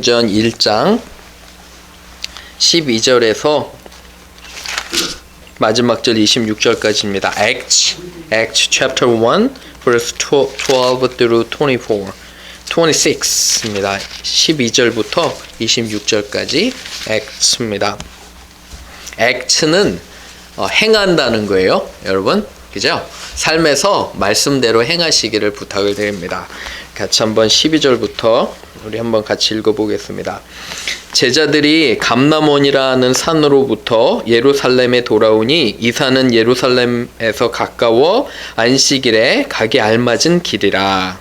전 1장 12절에서 마지막 절 26절까지입니다. Acts chapter 1 verse 12 through 24, 26입니다. 12절부터 26절까지 Acts입니다. Act는 행한다는 거예요, 여러분. 그죠? 삶에서 말씀대로 행하시기를 부탁을 드립니다. 같이 한번 12절부터 우리 한번 같이 읽어보겠습니다. 제자들이 감람원이라는 산으로부터 예루살렘에 돌아오니 이 산은 예루살렘에서 가까워 안식일에 가기 알맞은 길이라.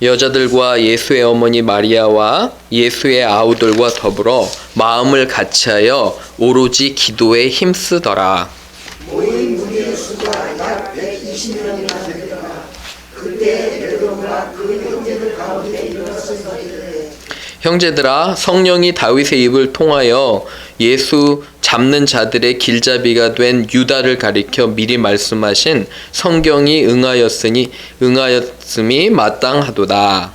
여자들과 예수의 어머니 마리아와 예수의 아우들과 더불어 마음을 같이하여 오로지 기도에 힘쓰더라. 모인 무리의 수가 약 120명이나 되더라. 그때 베드로가 그 형제들 가운데 일어서서 이르되 형제들아, 성령이 다윗의 입을 통하여 예수 잡는 자들의 길잡이가 된 유다를 가리켜 미리 말씀하신 성경이 응하였음이 마땅하도다.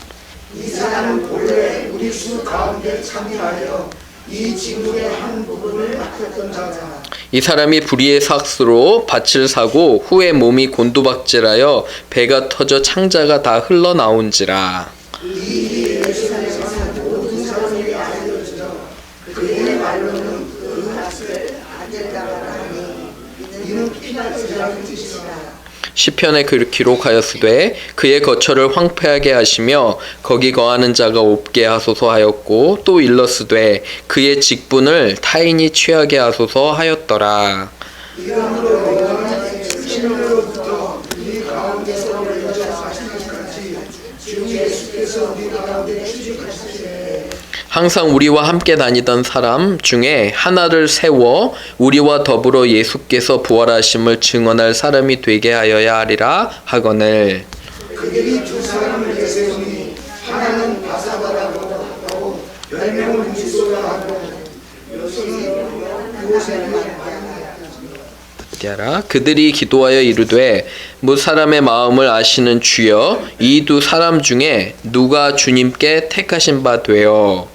이 사람은 본래 우리 수 가운데 참여하여 이 징후의 한 부분을 맡았던 자라. 이 사람이 불의의 삭스로 밭을 사고 후에 몸이 곤두박질하여 배가 터져 창자가 다 흘러나온지라. 이 일이 예루살렘에 사는 모든 사람에게 알려져 그의 말로는 그 밭을 아들다라 하니 이는 피밭이라는 뜻이라. 시편에 기록하였으되 그의 거처를 황폐하게 하시며 거기 거하는 자가 없게 하소서 하였고 또 일렀으되 그의 직분을 타인이 취하게 하소서 하였더라. 이러므로 여호와는 신으로부터 우리 가운데서 올려져 사시기까지 주 예수께서 우리 가운데 취직하시되 항상 우리와 함께 다니던 사람 중에 하나를 세워 우리와 더불어 예수께서 부활하심을 증언할 사람이 되게 하여야 하리라 하거늘. 그들이 두 사람을 내세우니 하나는 바사바라고 하고 10명을 무지소라 하고 그들이 기도하여 이르되 무 사람의 마음을 아시는 주여 이 두 사람 중에 누가 주님께 택하신 바 되어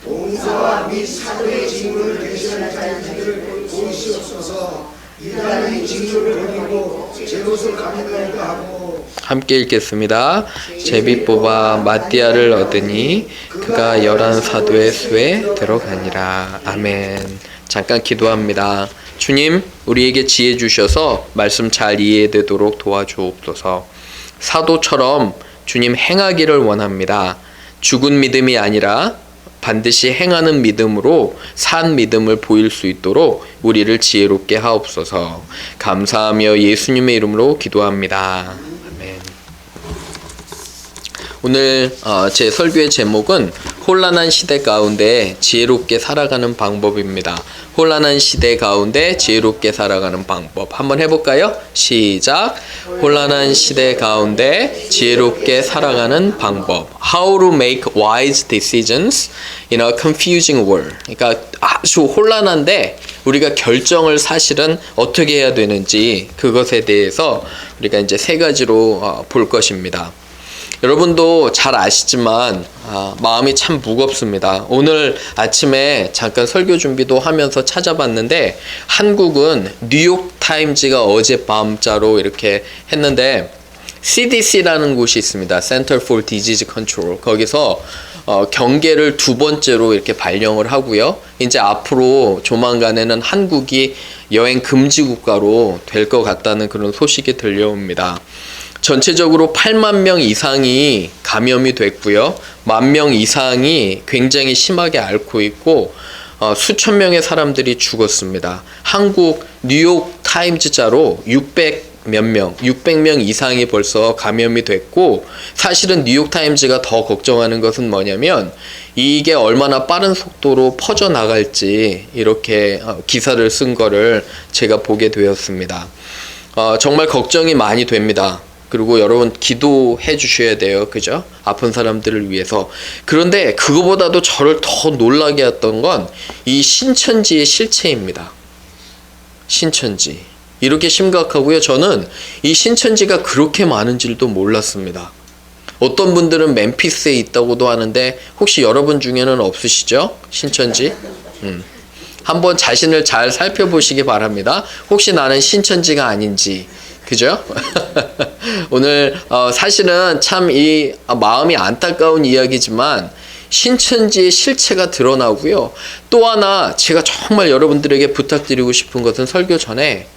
봉사와 및 사도의 직분을 대신할 자인지를 보이시옵소서. 이단이 직분을 버리고 제 옷을 가져가려 하고. 함께 읽겠습니다. 제비 뽑아 마띠아를 얻으니 그가 11 사도의 수에 들어가니라. 아멘. 잠깐 기도합니다. 주님, 우리에게 지혜 주셔서 말씀 잘 이해되도록 도와주옵소서. 사도처럼 주님 행하기를 원합니다. 죽은 믿음이 아니라 반드시 행하는 믿음으로 산 믿음을 보일 수 있도록 우리를 지혜롭게 하옵소서. 감사하며 예수님의 이름으로 기도합니다. 아멘. 오늘 제 설교의 제목은 혼란한 시대 가운데 지혜롭게 살아가는 방법입니다. 혼란한 시대 가운데 지혜롭게 살아가는 방법. 한번 해볼까요? 시작. 혼란한 시대 가운데 지혜롭게 살아가는 방법. How to make wise decisions in a confusing world. 그러니까 아주 혼란한데 우리가 결정을 사실은 어떻게 해야 되는지 그것에 대해서 우리가 이제 3가지로 볼 것입니다. 여러분도 잘 아시지만 마음이 참 무겁습니다. 오늘 아침에 잠깐 설교 준비도 하면서 찾아봤는데 한국은 뉴욕타임즈가 어젯밤자로 이렇게 했는데 CDC라는 곳이 있습니다. Center for Disease Control. 거기서 경계를 2번째로 이렇게 발령을 하고요. 이제 앞으로 조만간에는 한국이 여행 금지 국가로 될 것 같다는 그런 소식이 들려옵니다. 전체적으로 8만 명 이상이 감염이 됐고요. 1만 명 이상이 굉장히 심하게 앓고 있고 수천 명의 사람들이 죽었습니다. 한국 뉴욕 타임즈자로 600명 이상이 벌써 감염이 됐고 사실은 뉴욕 타임즈가 더 걱정하는 것은 뭐냐면 이게 얼마나 빠른 속도로 퍼져나갈지 이렇게 기사를 쓴 거를 제가 보게 되었습니다. 정말 걱정이 많이 됩니다. 그리고 여러분 기도해 주셔야 돼요. 그죠? 아픈 사람들을 위해서. 그런데 그거보다도 저를 더 놀라게 했던 건 이 신천지의 실체입니다. 신천지. 이렇게 심각하고요. 저는 이 신천지가 그렇게 많은 줄도 몰랐습니다. 어떤 분들은 멤피스에 있다고도 하는데 혹시 여러분 중에는 없으시죠? 신천지? 한번 자신을 잘 살펴보시기 바랍니다. 혹시 나는 신천지가 아닌지. 그죠? 오늘 사실은 참 이 마음이 안타까운 이야기지만 신천지의 실체가 드러나고요. 또 하나 제가 정말 여러분들에게 부탁드리고 싶은 것은 설교 전에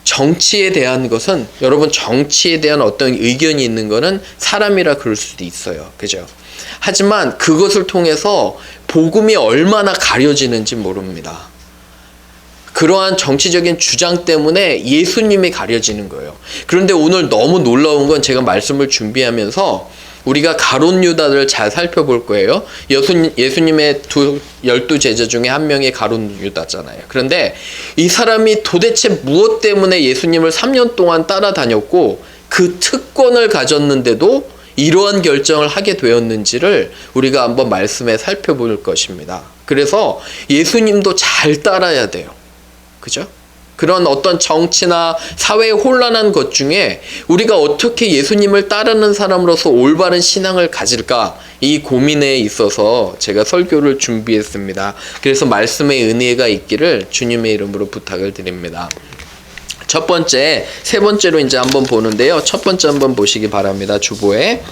정치에 대한 것은 여러분 정치에 대한 어떤 의견이 있는 것은 사람이라 그럴 수도 있어요. 그죠? 하지만 그것을 통해서 복음이 얼마나 가려지는지 모릅니다. 그러한 정치적인 주장 때문에 예수님이 가려지는 거예요. 그런데 오늘 너무 놀라운 건 제가 말씀을 준비하면서 우리가 가룟 유다를 잘 살펴볼 거예요. 예수님의 12 제자 중에 한 명이 가룟 유다잖아요. 그런데 이 사람이 도대체 무엇 때문에 예수님을 3년 동안 따라다녔고 그 특권을 가졌는데도 이러한 결정을 하게 되었는지를 우리가 한번 말씀에 살펴볼 것입니다. 그래서 예수님도 잘 따라야 돼요. 그죠? 그런 어떤 정치나 사회에 혼란한 것 중에 우리가 어떻게 예수님을 따르는 사람으로서 올바른 신앙을 가질까, 이 고민에 있어서 제가 설교를 준비했습니다. 그래서 말씀의 은혜가 있기를 주님의 이름으로 부탁을 드립니다. 첫 번째, 세 번째로 이제 한번 보는데요. 첫 번째 한번 보시기 바랍니다. 주보에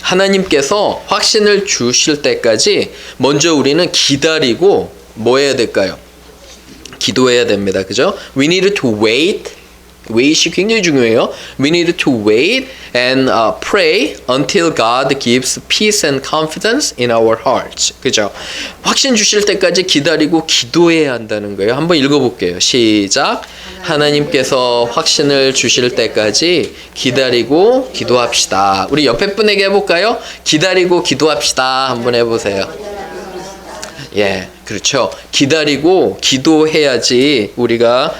하나님께서 확신을 주실 때까지 먼저 우리는 기다리고 뭐 해야 될까요? 기도해야 됩니다. 그죠? We need to wait. wait이 굉장히 중요해요. We need to wait and pray until God gives peace and confidence in our hearts. 그죠? 확신 주실 때까지 기다리고 기도해야 한다는 거예요. 한번 읽어볼게요. 시작. 하나님께서 확신을 주실 때까지 기다리고 기도합시다. 우리 옆에 분에게 해볼까요? 기다리고 기도합시다. 한번 해보세요. 예, 그렇죠. 기다리고 기도해야지 우리가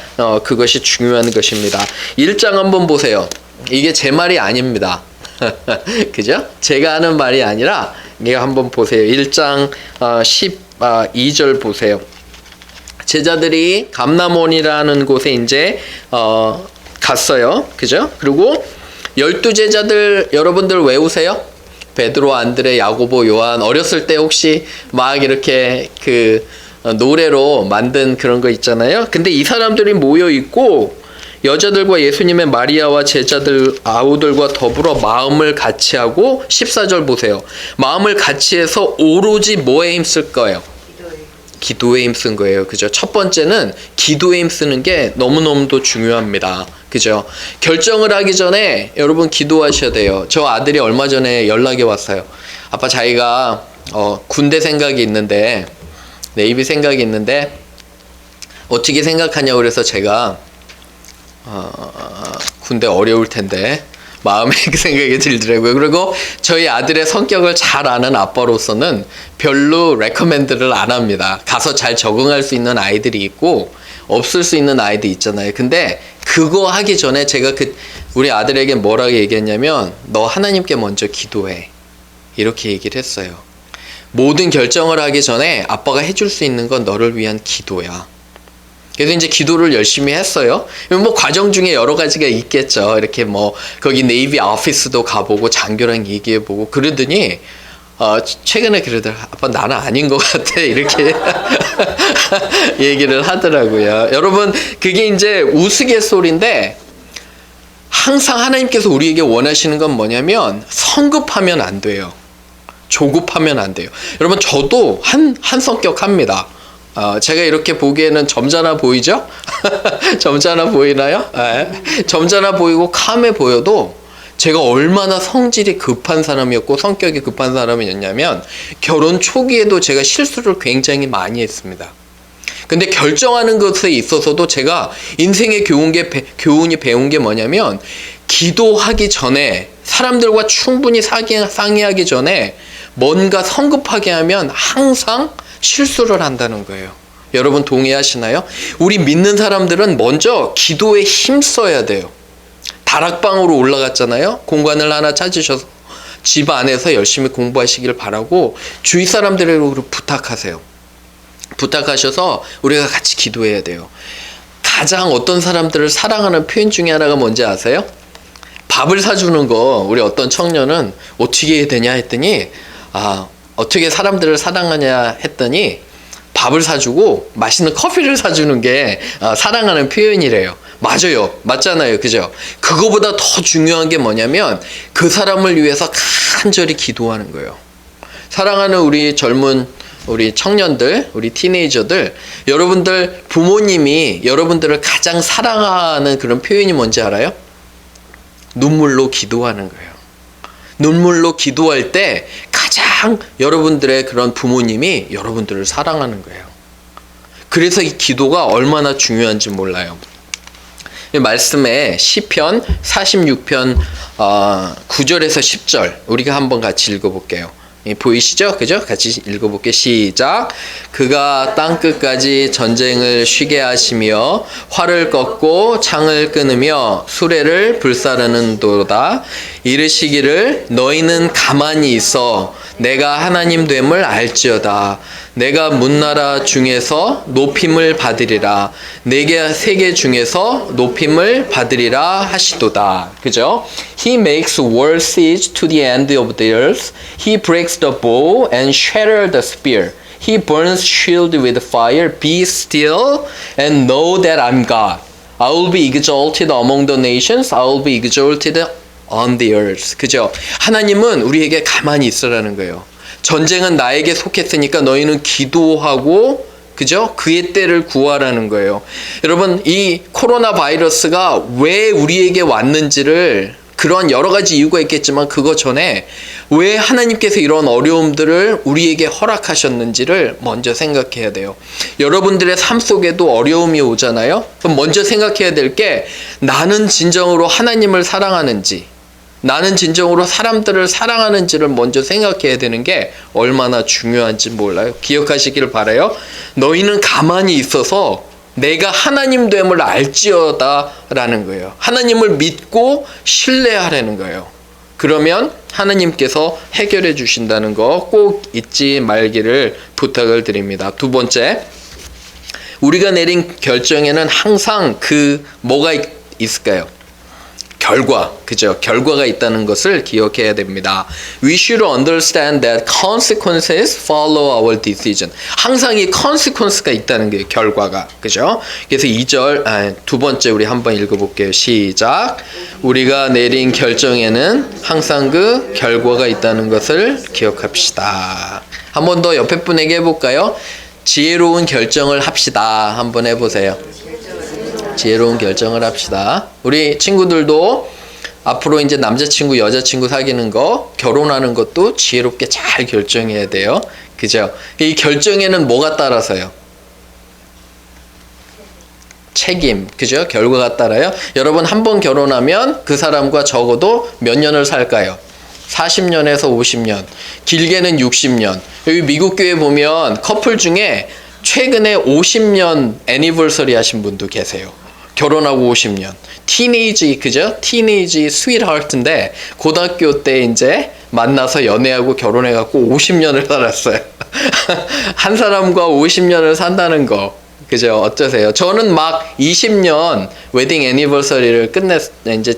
그것이 중요한 것입니다. 1장 한번 보세요. 이게 제 말이 아닙니다. 그죠? 제가 하는 말이 아니라 이거 한번 보세요. 1장 12절 보세요. 제자들이 감람원이라는 곳에 이제 갔어요. 그죠? 그리고 12제자들 여러분들 외우세요? 베드로, 안드레, 야고보, 요한. 어렸을 때 혹시 막 이렇게 그 노래로 만든 그런 거 있잖아요. 근데 이 사람들이 모여 있고 여자들과 예수님의 마리아와 제자들 아우들과 더불어 마음을 같이 하고 14절 보세요. 마음을 같이 해서 오로지 뭐에 힘쓸 거예요? 기도에 힘쓴 거예요. 그죠? 첫 번째는 기도에 힘쓰는 게 너무너무도 중요합니다. 그죠? 결정을 하기 전에 여러분 기도하셔야 돼요. 저 아들이 얼마 전에 연락이 왔어요. 아빠 자기가 군대 생각이 있는데 네이비 생각이 있는데 어떻게 생각하냐고 그래서 제가 군대 어려울 텐데 마음에 그 생각이 들더라고요. 그리고 저희 아들의 성격을 잘 아는 아빠로서는 별로 레커멘드를 안 합니다. 가서 잘 적응할 수 있는 아이들이 있고 없을 수 있는 아이도 있잖아요. 근데 그거 하기 전에 제가 우리 아들에게 뭐라고 얘기했냐면 너 하나님께 먼저 기도해. 이렇게 얘기를 했어요. 모든 결정을 하기 전에 아빠가 해줄 수 있는 건 너를 위한 기도야. 그래서 이제 기도를 열심히 했어요. 뭐 과정 중에 여러 가지가 있겠죠. 이렇게 뭐 거기 네이비 오피스도 가보고 장교랑 얘기해보고 그러더니 최근에 그러더라. 아빠 나는 아닌 것 같아. 이렇게 얘기를 하더라고요. 여러분 그게 이제 우스갯소리인데 항상 하나님께서 우리에게 원하시는 건 뭐냐면 성급하면 안 돼요. 조급하면 안 돼요. 여러분 저도 한 성격 합니다. 제가 이렇게 보기에는 점잖아 보이죠? 점잖아 보이나요? 네. 점잖아 보이고 캄해 보여도 제가 얼마나 성질이 급한 사람이었고 성격이 급한 사람이었냐면 결혼 초기에도 제가 실수를 굉장히 많이 했습니다. 근데 결정하는 것에 있어서도 제가 인생의 교훈이 배운 게 뭐냐면 기도하기 전에 사람들과 충분히 상의하기 전에 뭔가 성급하게 하면 항상 실수를 한다는 거예요. 여러분 동의하시나요? 우리 믿는 사람들은 먼저 기도에 힘써야 돼요. 다락방으로 올라갔잖아요. 공간을 하나 찾으셔서 집 안에서 열심히 공부하시길 바라고 주위 사람들에게 부탁하세요. 부탁하셔서 우리가 같이 기도해야 돼요. 가장 어떤 사람들을 사랑하는 표현 중에 하나가 뭔지 아세요? 밥을 사주는 거. 우리 어떤 청년은 어떻게 해야 되냐 했더니 어떻게 사람들을 사랑하냐 했더니 밥을 사주고 맛있는 커피를 사주는 게 사랑하는 표현이래요. 맞아요. 맞잖아요. 그죠? 그거보다 더 중요한 게 뭐냐면 그 사람을 위해서 간절히 기도하는 거예요. 사랑하는 우리 청년들, 우리 티네이저들, 여러분들 부모님이 여러분들을 가장 사랑하는 그런 표현이 뭔지 알아요? 눈물로 기도하는 거예요. 눈물로 기도할 때 가장 여러분들의 그런 부모님이 여러분들을 사랑하는 거예요. 그래서 이 기도가 얼마나 중요한지 몰라요. 이 말씀에 시편 46편 9절에서 10절 우리가 한번 같이 읽어볼게요. 보이시죠? 그죠? 같이 읽어볼게요. 시작. 그가 땅끝까지 전쟁을 쉬게 하시며 활을 꺾고 창을 끊으며 수레를 불사르는도다. 이르시기를 너희는 가만히 있어 내가 하나님 됨을 알지어다. 내가 문나라 중에서 높임을 받으리라. 내게 세계 중에서 높임을 받으리라 하시도다. 그죠? He makes war siege to the end of the earth. He breaks the bow and shatters the spear. He burns shield with fire. Be still and know that I'm God. I will be exalted among the nations. I will be exalted on the earth. 그죠? 하나님은 우리에게 가만히 있으라는 거예요. 전쟁은 나에게 속했으니까 너희는 기도하고 그죠? 그의 때를 구하라는 거예요. 여러분, 이 코로나 바이러스가 왜 우리에게 왔는지를 그런 여러 가지 이유가 있겠지만 그거 전에 왜 하나님께서 이런 어려움들을 우리에게 허락하셨는지를 먼저 생각해야 돼요. 여러분들의 삶 속에도 어려움이 오잖아요. 그럼 먼저 생각해야 될 게 나는 진정으로 하나님을 사랑하는지 나는 진정으로 사람들을 사랑하는지를 먼저 생각해야 되는 게 얼마나 중요한지 몰라요. 기억하시길 바라요. 너희는 가만히 있어서 내가 하나님 됨을 알지어다 라는 거예요. 하나님을 믿고 신뢰하라는 거예요. 그러면 하나님께서 해결해 주신다는 거 꼭 잊지 말기를 부탁을 드립니다. 두 번째, 우리가 내린 결정에는 항상 뭐가 있을까요? 결과, 그죠? 결과가 있다는 것을 기억해야 됩니다. We should understand that consequences follow our decision. 항상 이 consequence가 있다는 게 결과가, 그죠? 그래서 2절, 두 번째 우리 한번 읽어볼게요. 시작. 우리가 내린 결정에는 항상 그 결과가 있다는 것을 기억합시다. 한 번 더 옆에 분에게 해볼까요? 지혜로운 결정을 합시다. 한번 해보세요. 지혜로운 결정을 합시다. 우리 친구들도 앞으로 이제 남자친구, 여자친구 사귀는 거, 결혼하는 것도 지혜롭게 잘 결정해야 돼요. 그죠? 이 결정에는 뭐가 따라서요? 책임, 그죠? 결과가 따라요. 여러분 한 번 결혼하면 그 사람과 적어도 몇 년을 살까요? 40년에서 50년, 길게는 60년. 여기 미국 교회 보면 커플 중에 최근에 50년 애니버서리 하신 분도 계세요. 결혼하고 50년. 티네이지, 그죠? 티네이지 스윗하트인데 고등학교 때 이제 만나서 연애하고 결혼해갖고 50년을 살았어요. 한 사람과 50년을 산다는 거. 그죠? 어떠세요? 저는 막 20년 웨딩 애니버서리를 이제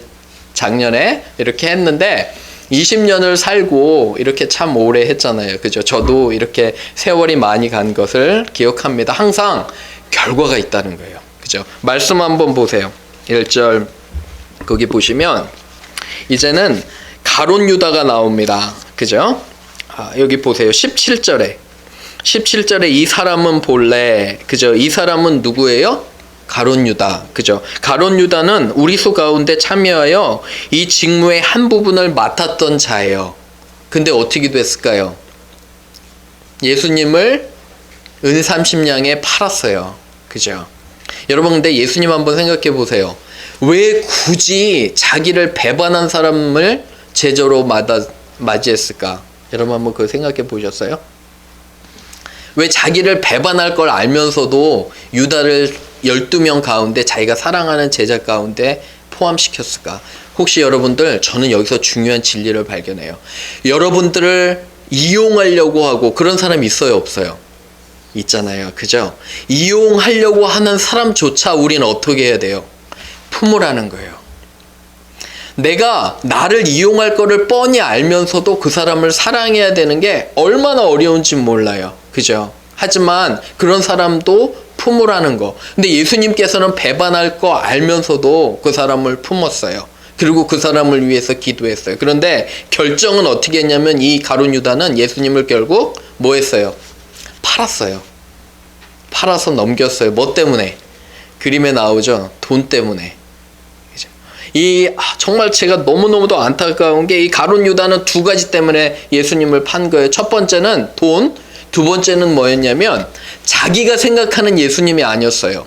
작년에 이렇게 했는데 20년을 살고 이렇게 참 오래 했잖아요. 그죠? 저도 이렇게 세월이 많이 간 것을 기억합니다. 항상 결과가 있다는 거예요. 그죠? 말씀 한번 보세요. 1절 거기 보시면 이제는 가룟 유다가 나옵니다. 그죠? 여기 보세요. 17절에 이 사람은 본래, 그죠? 이 사람은 누구예요? 가룟 유다. 그죠? 가룟 유다는 우리 수 가운데 참여하여 이 직무의 한 부분을 맡았던 자예요. 근데 어떻게 됐을까요? 예수님을 은 30냥에 팔았어요. 그죠? 여러분, 근데 예수님 한번 생각해 보세요. 왜 굳이 자기를 배반한 사람을 제자로 맞이했을까? 여러분 한번 그거 생각해 보셨어요? 왜 자기를 배반할 걸 알면서도 유다를 12명 가운데 자기가 사랑하는 제자 가운데 포함시켰을까? 혹시 여러분들, 저는 여기서 중요한 진리를 발견해요. 여러분들을 이용하려고 하고 그런 사람이 있어요, 없어요? 있잖아요. 그죠? 이용하려고 하는 사람조차 우리는 어떻게 해야 돼요? 품으라는 거예요. 내가 나를 이용할 거를 뻔히 알면서도 그 사람을 사랑해야 되는 게 얼마나 어려운지 몰라요. 그죠? 하지만 그런 사람도 품으라는 거. 근데 예수님께서는 배반할 거 알면서도 그 사람을 품었어요. 그리고 그 사람을 위해서 기도했어요. 그런데 결정은 어떻게 했냐면 이 가룟 유다는 예수님을 결국 뭐 했어요? 팔았어요. 팔아서 넘겼어요. 뭐 때문에? 그림에 나오죠. 돈 때문에. 정말 제가 너무너무도 안타까운 게 이 가룟 유다는 두 가지 때문에 예수님을 판 거예요. 첫 번째는 돈, 두 번째는 뭐였냐면 자기가 생각하는 예수님이 아니었어요.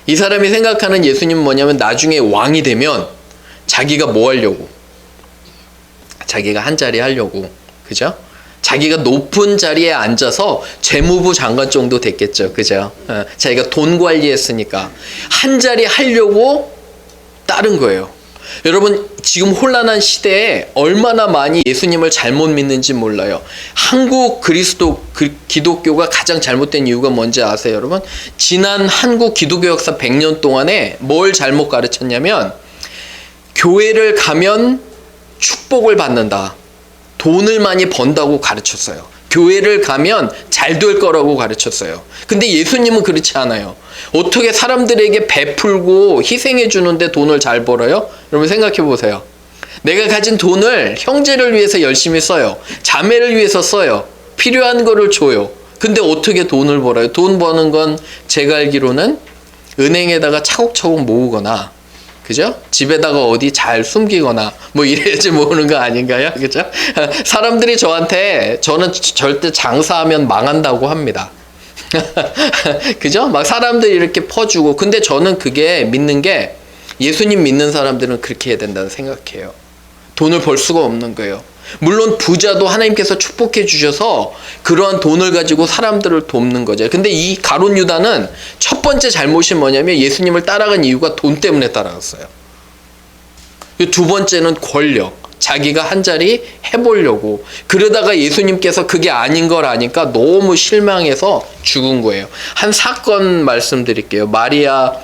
이 사람이 생각하는 예수님은 뭐냐면 나중에 왕이 되면 자기가 뭐 하려고? 자기가 한 자리 하려고. 그죠? 자기가 높은 자리에 앉아서 재무부 장관 정도 됐겠죠. 그죠? 자기가 돈 관리했으니까 한 자리 하려고 따른 거예요. 여러분, 지금 혼란한 시대에 얼마나 많이 예수님을 잘못 믿는지 몰라요. 한국 기독교가 가장 잘못된 이유가 뭔지 아세요, 여러분? 지난 한국 기독교 역사 100년 동안에 뭘 잘못 가르쳤냐면 교회를 가면 축복을 받는다. 돈을 많이 번다고 가르쳤어요. 교회를 가면 잘 될 거라고 가르쳤어요. 근데 예수님은 그렇지 않아요. 어떻게 사람들에게 베풀고 희생해 주는데 돈을 잘 벌어요? 여러분 생각해 보세요. 내가 가진 돈을 형제를 위해서 열심히 써요. 자매를 위해서 써요. 필요한 거를 줘요. 근데 어떻게 돈을 벌어요? 돈 버는 건 제가 알기로는 은행에다가 차곡차곡 모으거나, 그죠? 집에다가 어디 잘 숨기거나 뭐 이래야지 모으는 거 아닌가요? 그죠? 사람들이 저는 절대 장사하면 망한다고 합니다. 그죠? 막 사람들이 이렇게 퍼주고. 근데 저는 그게 믿는 게, 예수님 믿는 사람들은 그렇게 해야 된다고 생각해요. 돈을 벌 수가 없는 거예요. 물론 부자도 하나님께서 축복해 주셔서 그러한 돈을 가지고 사람들을 돕는 거죠. 근데 이 가룟 유다는 첫 번째 잘못이 뭐냐면 예수님을 따라간 이유가 돈 때문에 따라갔어요. 두 번째는 권력. 자기가 한 자리 해보려고. 그러다가 예수님께서 그게 아닌 걸 아니까 너무 실망해서 죽은 거예요. 한 사건 말씀드릴게요. 마리아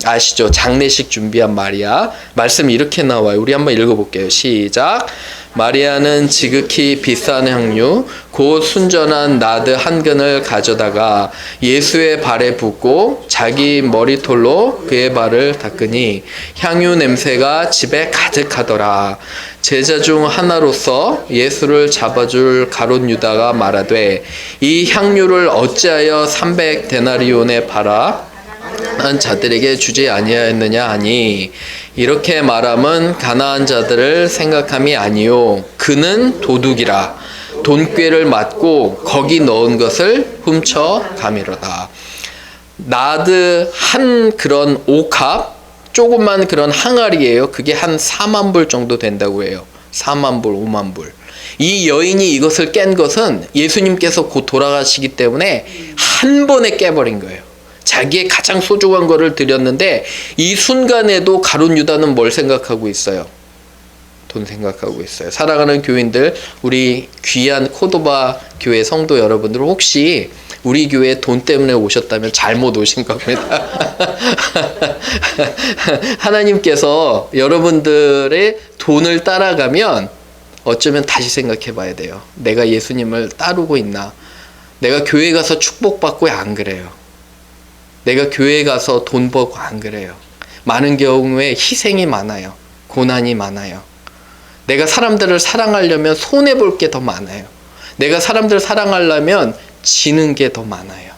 아시죠? 장례식 준비한 마리아. 말씀 이렇게 나와요. 우리 한번 읽어볼게요. 시작. 마리아는 지극히 비싼 향유 곧 순전한 나드 한 근을 가져다가 예수의 발에 붓고 자기 머리털로 그의 발을 닦으니 향유 냄새가 집에 가득하더라. 제자 중 하나로서 예수를 잡아줄 가룟 유다가 말하되 이 향유를 어찌하여 300데나리온에 팔아 한 자들에게 주지 아니하였느냐 하니 이렇게 말함은 가난한 자들을 생각함이 아니요 그는 도둑이라 돈꾀를 맞고 거기 넣은 것을 훔쳐 가미로다. 나드 한 그런 옥합 조그만 그런 항아리예요. 그게 한 4만 불 정도 된다고 해요. 4만 불, 5만 불. 이 여인이 이것을 깬 것은 예수님께서 곧 돌아가시기 때문에 한 번에 깨버린 거예요. 자기의 가장 소중한 거를 드렸는데 이 순간에도 가룟 유다는 뭘 생각하고 있어요? 돈 생각하고 있어요. 사랑하는 교인들, 우리 귀한 코도바 교회 성도 여러분들, 혹시 우리 교회에 돈 때문에 오셨다면 잘못 오신 겁니다. 하나님께서 여러분들의 돈을 따라가면 어쩌면 다시 생각해 봐야 돼요. 내가 예수님을 따르고 있나? 내가 교회 가서 축복받고 왜 안 그래요? 내가 교회 가서 돈 벌고 안 그래요. 많은 경우에 희생이 많아요. 고난이 많아요. 내가 사람들을 사랑하려면 손해볼 게 더 많아요. 내가 사람들을 사랑하려면 지는 게 더 많아요.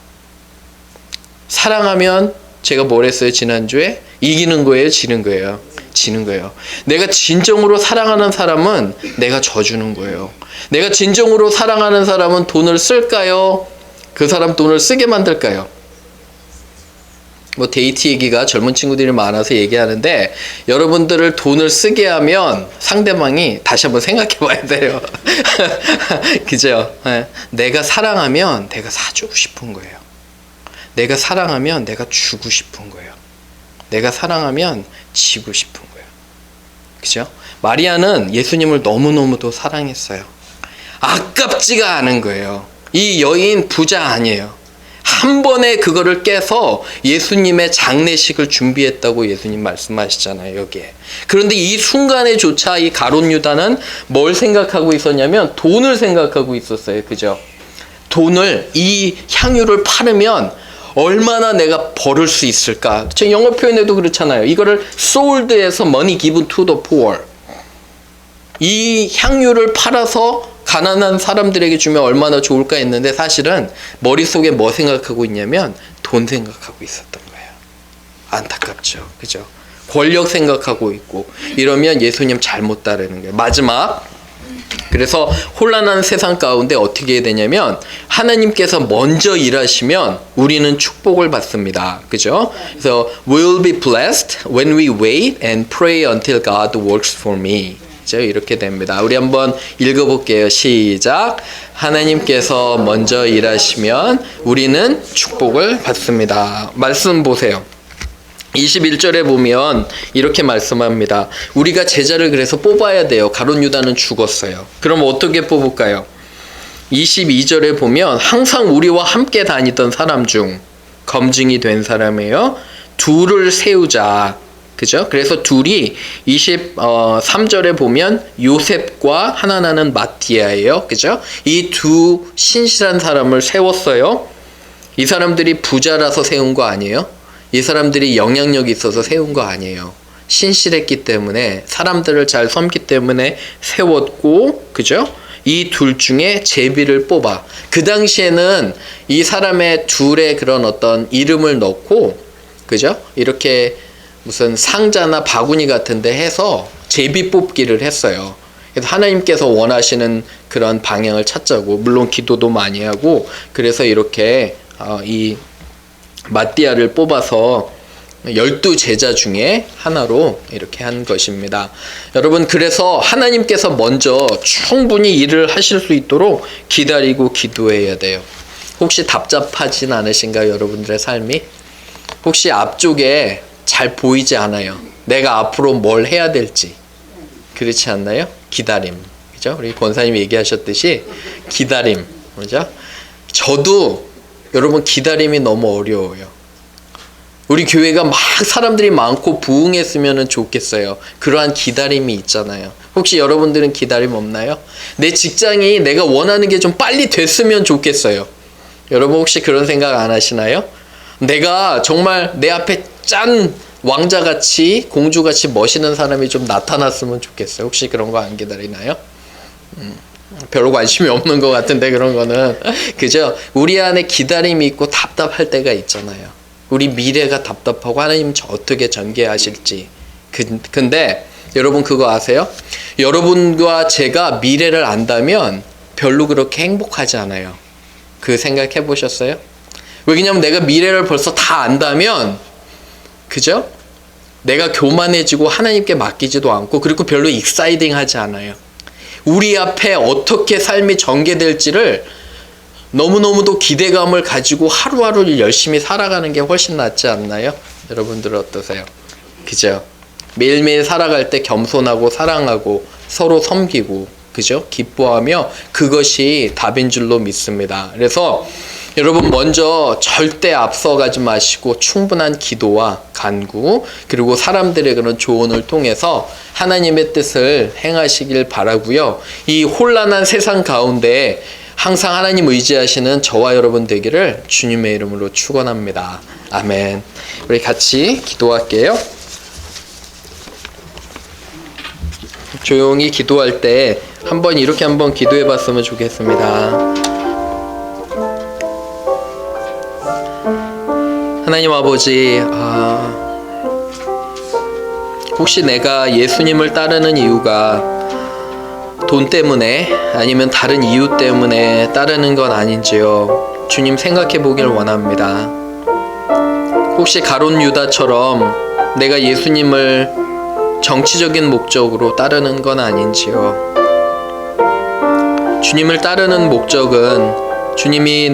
사랑하면 제가 뭘 했어요? 지난주에? 이기는 거예요? 지는 거예요? 지는 거예요. 내가 진정으로 사랑하는 사람은 내가 져주는 거예요. 내가 진정으로 사랑하는 사람은 돈을 쓸까요? 그 사람 돈을 쓰게 만들까요? 뭐 데이트 얘기가 젊은 친구들이 많아서 얘기하는데 여러분들을 돈을 쓰게 하면 상대방이 다시 한번 생각해 봐야 돼요. 그죠? 네. 내가 사랑하면 내가 사주고 싶은 거예요. 내가 사랑하면 내가 주고 싶은 거예요. 내가 사랑하면 지고 싶은 거예요. 그죠? 마리아는 예수님을 너무너무도 사랑했어요. 아깝지가 않은 거예요. 이 여인 부자 아니에요. 한 번에 그거를 깨서 예수님의 장례식을 준비했다고 예수님 말씀하시잖아요, 여기에. 그런데 이 순간에조차 이 가룟 유다는 뭘 생각하고 있었냐면 돈을 생각하고 있었어요. 그죠? 돈을, 이 향유를 팔으면 얼마나 내가 벌을 수 있을까? 저 영어 표현에도 그렇잖아요. 이거를 sold에서 money given to the poor. 이 향유를 팔아서 가난한 사람들에게 주면 얼마나 좋을까 했는데 사실은 머릿속에 뭐 생각하고 있냐면 돈 생각하고 있었던 거예요. 안타깝죠. 그죠? 권력 생각하고 있고 이러면 예수님 잘못 따르는 거예요. 마지막, 그래서 혼란한 세상 가운데 어떻게 해야 되냐면 하나님께서 먼저 일하시면 우리는 축복을 받습니다. 그죠? 그래서 we'll be blessed when we wait and pray until God works for me. 이렇게 됩니다. 우리 한번 읽어볼게요. 시작. 하나님께서 먼저 일하시면 우리는 축복을 받습니다. 말씀 보세요. 21절에 보면 이렇게 말씀합니다. 우리가 제자를 그래서 뽑아야 돼요. 가룟 유다는 죽었어요. 그럼 어떻게 뽑을까요? 22절에 보면 항상 우리와 함께 다니던 사람 중 검증이 된 사람이에요. 둘을 세우자. 그죠? 그래서 둘이 23절에 보면 요셉과 하나는 마티아예요. 그죠? 이 두 신실한 사람을 세웠어요. 이 사람들이 부자라서 세운 거 아니에요? 이 사람들이 영향력이 있어서 세운 거 아니에요. 신실했기 때문에, 사람들을 잘 섬기 때문에 세웠고, 그죠? 이 둘 중에 제비를 뽑아. 그 당시에는 이 사람의 둘의 그런 어떤 이름을 넣고, 그죠? 이렇게 무슨 상자나 바구니 같은 데 해서 제비 뽑기를 했어요. 그래서 하나님께서 원하시는 그런 방향을 찾자고, 물론 기도도 많이 하고, 그래서 이렇게 이 마띠아를 뽑아서 12제자 중에 하나로 이렇게 한 것입니다. 여러분, 그래서 하나님께서 먼저 충분히 일을 하실 수 있도록 기다리고 기도해야 돼요. 혹시 답답하진 않으신가요, 여러분들의 삶이? 혹시 앞쪽에 잘 보이지 않아요? 내가 앞으로 뭘 해야 될지. 그렇지 않나요? 기다림. 그죠? 우리 권사님이 얘기하셨듯이 기다림. 그죠? 저도 여러분 기다림이 너무 어려워요. 우리 교회가 막 사람들이 많고 부흥했으면 좋겠어요. 그러한 기다림이 있잖아요. 혹시 여러분들은 기다림 없나요? 내 직장이 내가 원하는 게 좀 빨리 됐으면 좋겠어요. 여러분 혹시 그런 생각 안 하시나요? 내가 정말 내 앞에 짠 왕자같이 공주같이 멋있는 사람이 좀 나타났으면 좋겠어요. 혹시 그런 거 안 기다리나요? 별로 관심이 없는 것 같은데 그런 거는. 그죠? 우리 안에 기다림이 있고 답답할 때가 있잖아요. 우리 미래가 답답하고 하나님 저 어떻게 전개하실지. 근데 여러분 그거 아세요? 여러분과 제가 미래를 안다면 별로 그렇게 행복하지 않아요. 그 생각해 보셨어요? 왜냐면 내가 미래를 벌써 다 안다면, 그죠? 내가 교만해지고 하나님께 맡기지도 않고, 그리고 별로 익사이딩하지 않아요. 우리 앞에 어떻게 삶이 전개될지를 너무너무도 기대감을 가지고 하루하루를 열심히 살아가는 게 훨씬 낫지 않나요? 여러분들은 어떠세요? 그죠? 매일매일 살아갈 때 겸손하고 사랑하고 서로 섬기고, 그죠? 기뻐하며 그것이 답인 줄로 믿습니다. 그래서 여러분 먼저 절대 앞서가지 마시고 충분한 기도와 간구, 그리고 사람들의 그런 조언을 통해서 하나님의 뜻을 행하시길 바라고요. 이 혼란한 세상 가운데 항상 하나님 의지하시는 저와 여러분 되기를 주님의 이름으로 축원합니다. 아멘. 우리 같이 기도할게요. 조용히 기도할 때 한번 이렇게 한번 기도해 봤으면 좋겠습니다. 하나님 아버지, 혹시 내가 예수님을 따르는 이유가 돈 때문에 아니면 다른 이유 때문에 따르는 건 아닌지요? 주님 생각해 보길 원합니다. 혹시 가룟 유다처럼 내가 예수님을 정치적인 목적으로 따르는 건 아닌지요? 주님을 따르는 목적은 주님이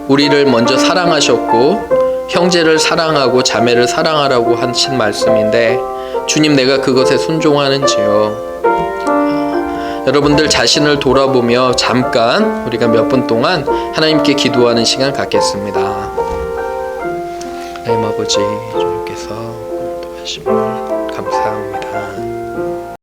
우리를 먼저 사랑하셨고 형제를 사랑하고 자매를 사랑하라고 하신 말씀인데, 주님, 내가 그것에 순종하는지요? 여러분들 자신을 돌아보며 잠깐 우리가 몇 분 동안 하나님께 기도하는 시간 갖겠습니다. 하나님 아버지, 주님께서 도와주심을 감사합니다.